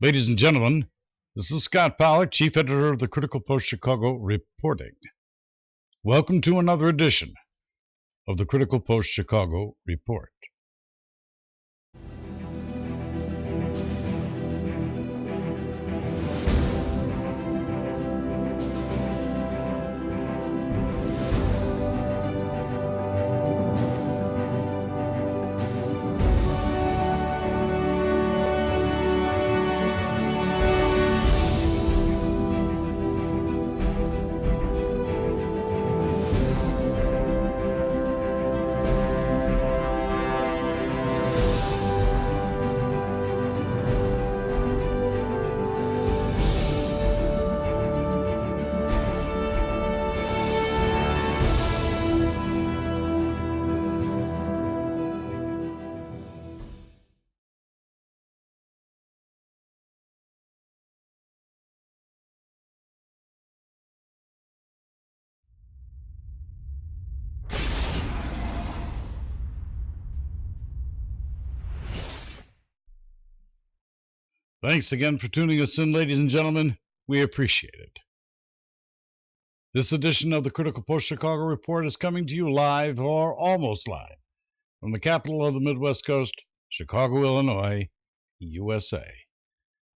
Ladies and gentlemen, this is Scott Pollack, Chief Editor of the Critical Post Chicago, reporting. Welcome to another edition of the Critical Post Chicago Report. Thanks again for tuning us in, ladies and gentlemen. We appreciate it. This edition of the Critical Post Chicago Report is coming to you live, or almost live, from the capital of the Midwest Coast, Chicago, Illinois, USA.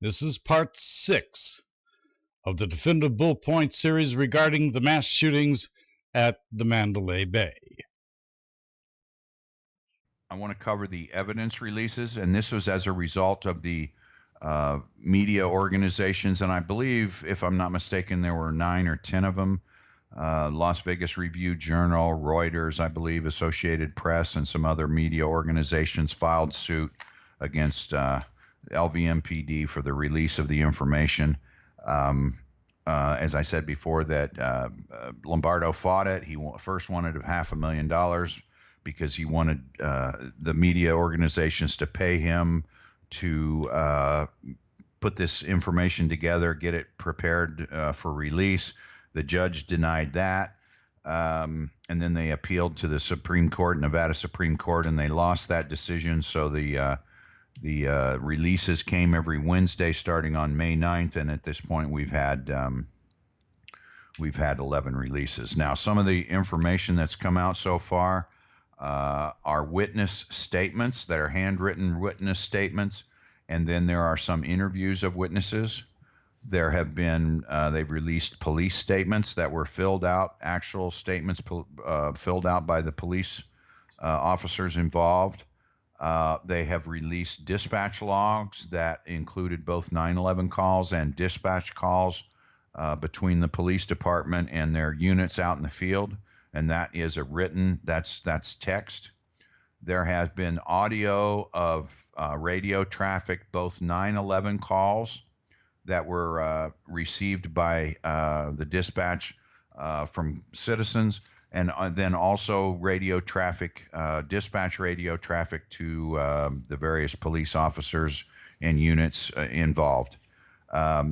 This is part 6 of the Definitive Bull Point series regarding the mass shootings at the Mandalay Bay. I want to cover the evidence releases, and this was as a result of the media organizations, and I believe, if I'm not mistaken, there were 9 or 10 of them. Las Vegas Review-Journal, Reuters, I believe, Associated Press, and some other media organizations filed suit against LVMPD for the release of the information. As I said before, that Lombardo fought it. He first wanted $500,000 because he wanted the media organizations to pay him to put this information together, get it prepared for release. The judge denied that, and then they appealed to the Supreme Court, Nevada Supreme Court, and they lost that decision. So the releases came every Wednesday starting on May 9th, and at this point we've had 11 releases. Now, some of the information that's come out so far are witness statements that are handwritten witness statements, and then there are some interviews of witnesses. There have been, they've released police statements that were filled out, actual statements filled out by the police officers involved. They have released dispatch logs that included both 911 calls and dispatch calls between the police department and their units out in the field. And that is a written, that's text. There has been audio of radio traffic, both 911 calls that were received by the dispatch from citizens, and then also radio traffic, dispatch radio traffic to the various police officers and units involved.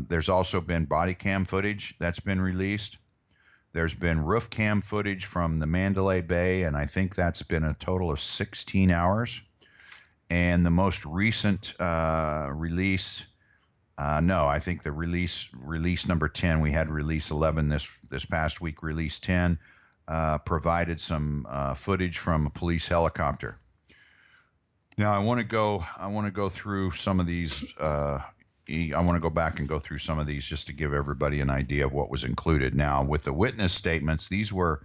There's also been body cam footage that's been released. There's been roof cam footage from the Mandalay Bay, and I think that's been a total of 16 hours. And the most recent release, I think the release number 10, we had release 11 this past week, release 10, provided some footage from a police helicopter. Now I want to go through some of these. I want to go back and go through some of these just to give everybody an idea of what was included. Now, with the witness statements, these were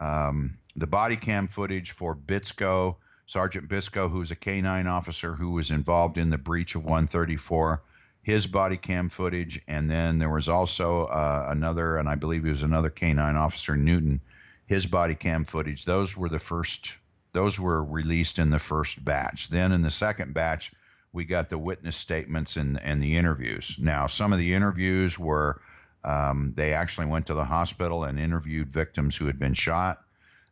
the body cam footage for Bitsko, Sergeant Bitsko, who's a K-9 officer who was involved in the breach of 134, his body cam footage, and then there was also another, and I believe he was another K-9 officer, Newton, his body cam footage. Those were released in the first batch. Then in the second batch, we got the witness statements and the interviews. Now, some of the interviews were, they actually went to the hospital and interviewed victims who had been shot.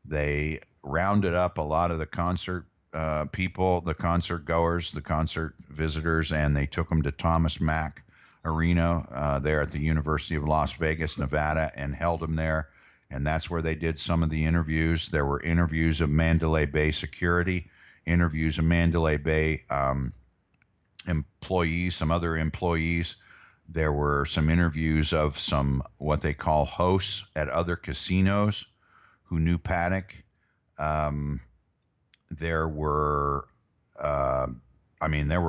They rounded up a lot of the concert people, the concert goers, the concert visitors, and they took them to Thomas Mack Arena there at the University of Las Vegas, Nevada, and held them there. And that's where they did some of the interviews. There were interviews of Mandalay Bay security, interviews of Mandalay Bay employees, some other employees. There were some interviews of some what they call hosts at other casinos who knew Paddock. There were, there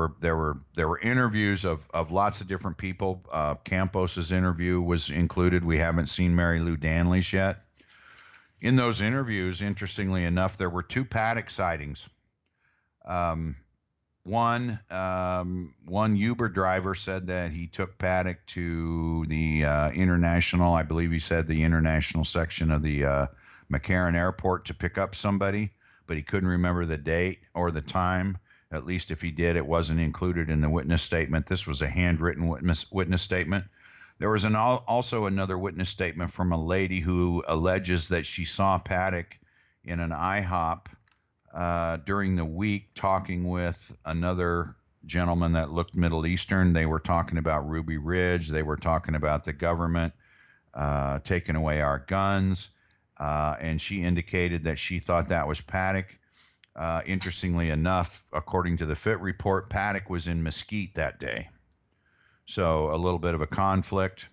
were interviews of lots of different people. Campos's interview was included. We haven't seen Mary Lou Danley's yet. In those interviews, interestingly enough, there were 2 Paddock sightings. One Uber driver said that he took Paddock to the international, I believe he said the international section of the McCarran Airport to pick up somebody, but he couldn't remember the date or the time. At least if he did, it wasn't included in the witness statement. This was a handwritten witness statement. There was also another witness statement from a lady who alleges that she saw Paddock in an IHOP during the week talking with another gentleman that looked Middle Eastern. They were talking about Ruby Ridge. They were talking about the government taking away our guns. And she indicated that she thought that was Paddock. Interestingly enough, according to the FIT report, Paddock was in Mesquite that day. So a little bit of a conflict.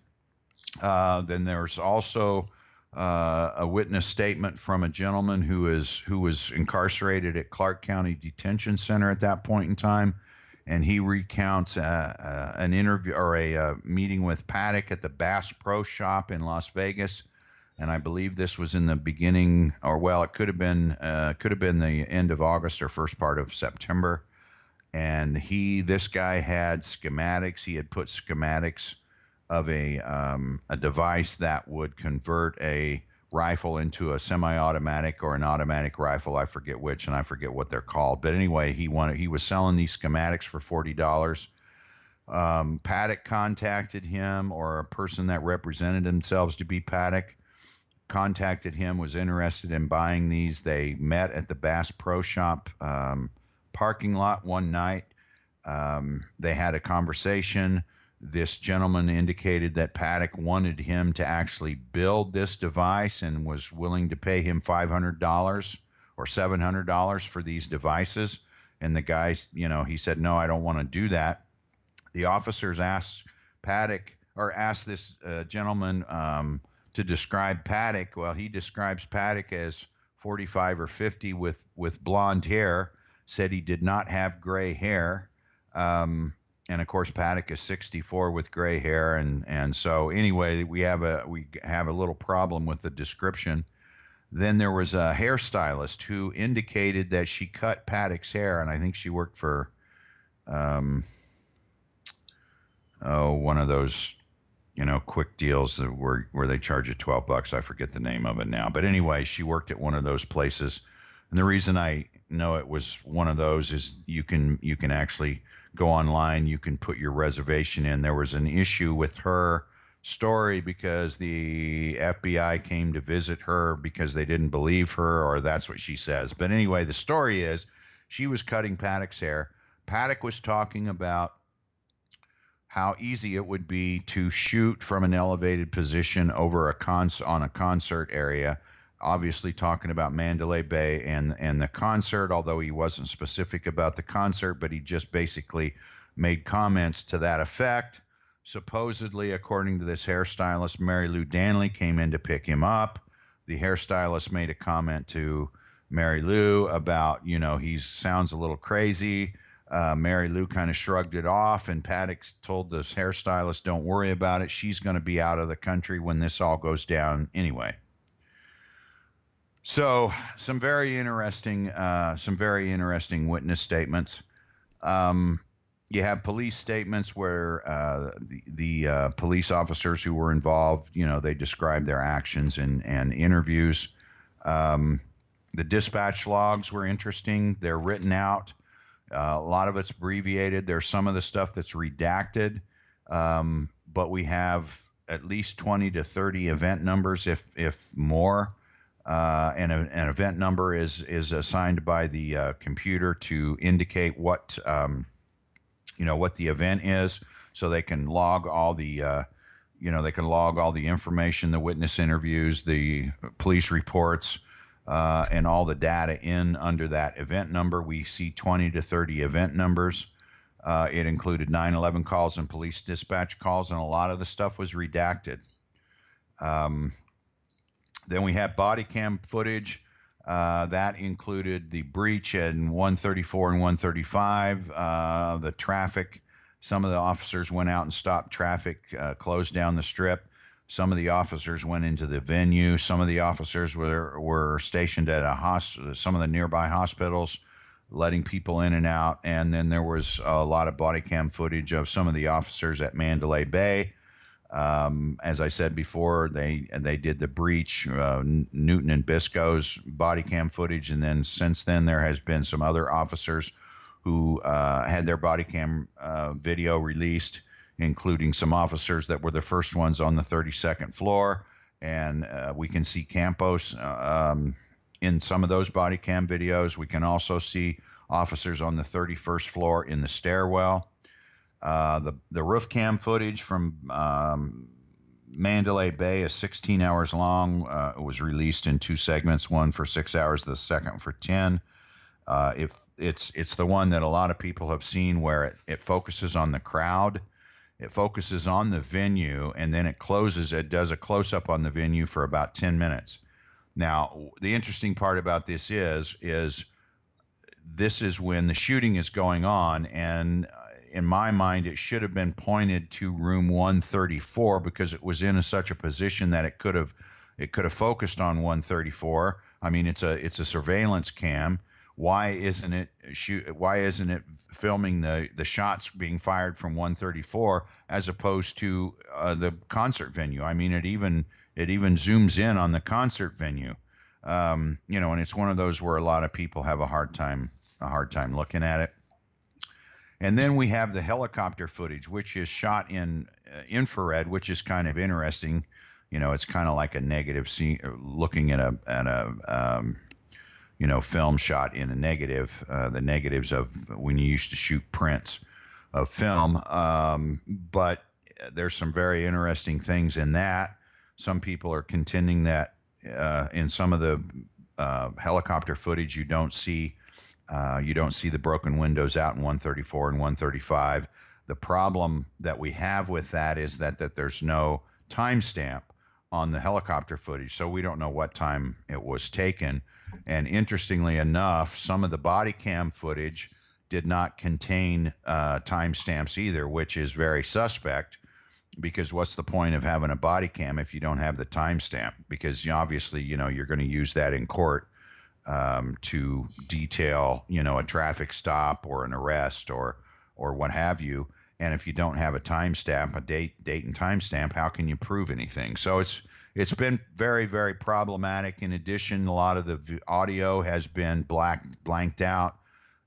Then there's also a witness statement from a gentleman who was incarcerated at Clark County Detention Center at that point in time, and he recounts an interview or a meeting with Paddock at the Bass Pro Shop in Las Vegas, and I believe this was in the beginning, or well, it could have been the end of August or first part of September, and this guy had schematics. He had put schematics of a device that would convert a rifle into a semi-automatic or an automatic rifle. I forget which, and I forget what they're called. But anyway, he was selling these schematics for $40. Paddock contacted him, or a person that represented themselves to be Paddock contacted him, was interested in buying these. They met at the Bass Pro Shop parking lot one night. They had a conversation. This gentleman indicated that Paddock wanted him to actually build this device and was willing to pay him $500 or $700 for these devices. And the guy, he said, no, I don't want to do that. The officers asked this gentleman to describe Paddock. Well, he describes Paddock as 45 or 50 with blonde hair, said he did not have gray hair. And of course, Paddock is 64 with gray hair, and so anyway, we have a little problem with the description. Then there was a hairstylist who indicated that she cut Paddock's hair, and I think she worked for one of those quick deals where they charge you $12. I forget the name of it now, but anyway, she worked at one of those places. And the reason I know it was one of those is you can actually go online, you can put your reservation in. There was an issue with her story because the FBI came to visit her because they didn't believe her, or that's what she says. But anyway, the story is she was cutting Paddock's hair. Paddock was talking about how easy it would be to shoot from an elevated position over on a concert area, obviously talking about Mandalay Bay and the concert, although he wasn't specific about the concert, but he just basically made comments to that effect. Supposedly, according to this hairstylist, Mary Lou Danley came in to pick him up. The hairstylist made a comment to Mary Lou about, he sounds a little crazy. Mary Lou kind of shrugged it off, and Paddock told this hairstylist, don't worry about it. She's going to be out of the country when this all goes down anyway. So some very interesting witness statements. You have police statements where the police officers who were involved, they described their actions and interviews. The dispatch logs were interesting. They're written out. A lot of it's abbreviated. There's some of the stuff that's redacted, but we have at least 20 to 30 event numbers, if more. And an event number is assigned by the computer to indicate what the event is, so they can log all the information, the witness interviews, the police reports, and all the data in under that event number. We see 20 to 30 event numbers. It included 911 calls and police dispatch calls, and a lot of the stuff was redacted. Then we had body cam footage. That included the breach in 134 and 135, the traffic. Some of the officers went out and stopped traffic, closed down the strip. Some of the officers went into the venue. Some of the officers were stationed at some of the nearby hospitals, letting people in and out. And then there was a lot of body cam footage of some of the officers at Mandalay Bay. As I said before, they did the breach, Newton and Biscoe's body cam footage, and then since then there has been some other officers who had their body cam video released, including some officers that were the first ones on the 32nd floor, and we can see Campos in some of those body cam videos. We can also see officers on the 31st floor in the stairwell. The roof cam footage from Mandalay Bay is 16 hours long. It was released in two segments, one for 6 hours, the second for 10. It's the one that a lot of people have seen, where it focuses on the crowd, it focuses on the venue, and then it does a close-up on the venue for about 10 minutes. Now, the interesting part about this is this is when the shooting is going on, and in my mind, it should have been pointed to room 134 because it was in such a position that it could have focused on 134. I mean, it's a surveillance cam. Why isn't it filming the shots being fired from 134 as opposed to the concert venue? I mean, it even zooms in on the concert venue. And it's one of those where a lot of people have a hard time looking at it. And then we have the helicopter footage, which is shot in infrared, which is kind of interesting. It's kind of like a negative scene, looking at a film shot in a negative, the negatives of when you used to shoot prints of film. But there's some very interesting things in that. Some people are contending that in some of the helicopter footage, you don't see the broken windows out in 134 and 135. The problem that we have with that is that there's no timestamp on the helicopter footage, so we don't know what time it was taken. And interestingly enough, some of the body cam footage did not contain timestamps either, which is very suspect, because what's the point of having a body cam if you don't have the timestamp? Because obviously, you're going to use that in court to detail, a traffic stop or an arrest or what have you. And if you don't have a timestamp, a date and timestamp, how can you prove anything? So it's been very, very problematic. In addition, a lot of the audio has been blanked out.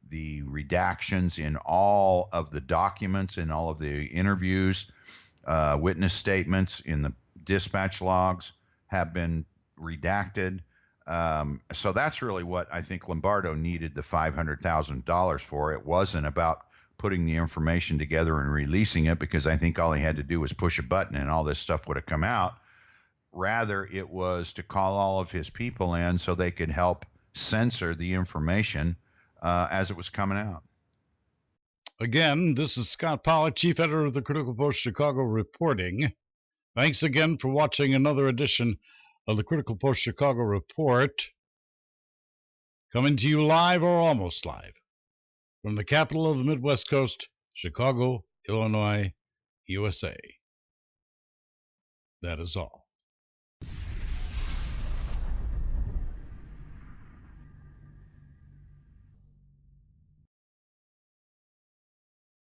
The redactions in all of the documents, in all of the interviews, witness statements, in the dispatch logs have been redacted. So that's really what I think Lombardo needed the $500,000 for. It wasn't about putting the information together and releasing it, because I think all he had to do was push a button and all this stuff would have come out. Rather, it was to call all of his people in so they could help censor the information as it was coming out. Again, this is Scott Pollack, Chief Editor of the Critical Post Chicago, reporting. Thanks again for watching another edition of the Critical Post Chicago Report, coming to you live or almost live from the capital of the Midwest Coast, Chicago, Illinois, USA. That is all.